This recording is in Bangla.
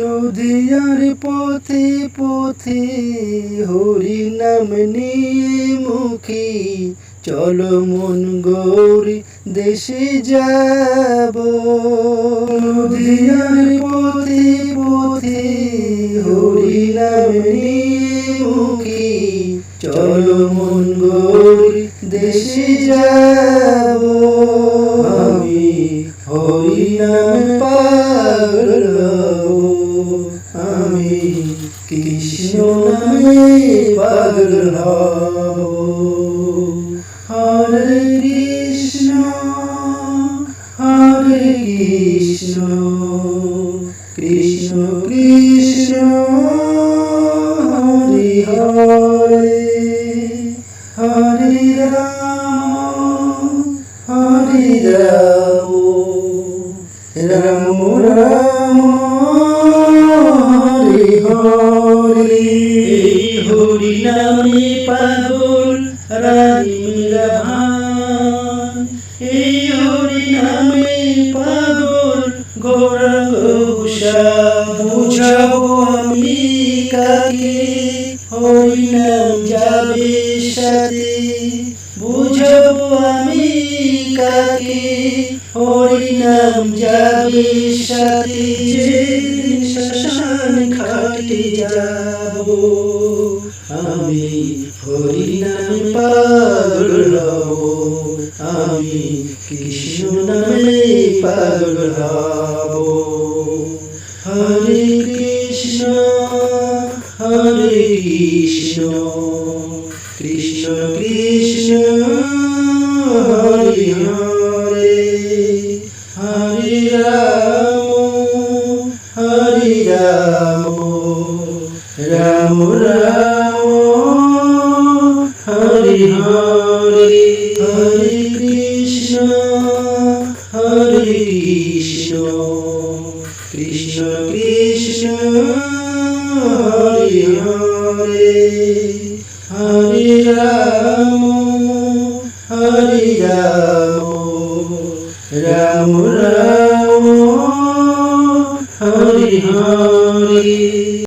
নদিয়ার পথে পথে হরি নাম নিয়ে মুখী, চলো মন গৌরী দেশে যাব। নদিয়ার পথে পথে হরি নাম নিয়ে মুখী, চলো মন গৌরী দেশে যাব। আমি হরি নাম পাগল হব, আমি কৃষ্ণ নামে পাগল হব। হরে কৃষ্ণ কৃষ্ণ কৃষ্ণ হরে হরে, হরে রাম রাম রাম হরে হরে। হরি নামে পাগল রানী রাভান, এই হরি নামে পাগল গৌরাঙ্গ বুঝাবো আমি কাকে, হরি নাম যাবে সাথে। বুঝাবো আমি কাকে, হরি নাম যাবে সাথে। যেদিন শ্মশান ঘাটে যাব, আমি হরি নামে পাগল হব, আমি কৃষ্ণ নামে পাগল হব। হরে কৃষ্ণ কৃষ্ণ কৃষ্ণ হরে হরে, হরে রাম রাম রাম হরে হরে। হরে কৃষ্ণ কৃষ্ণ কৃষ্ণ হরে হরে, হরে রাম রাম রাম হরে হরে।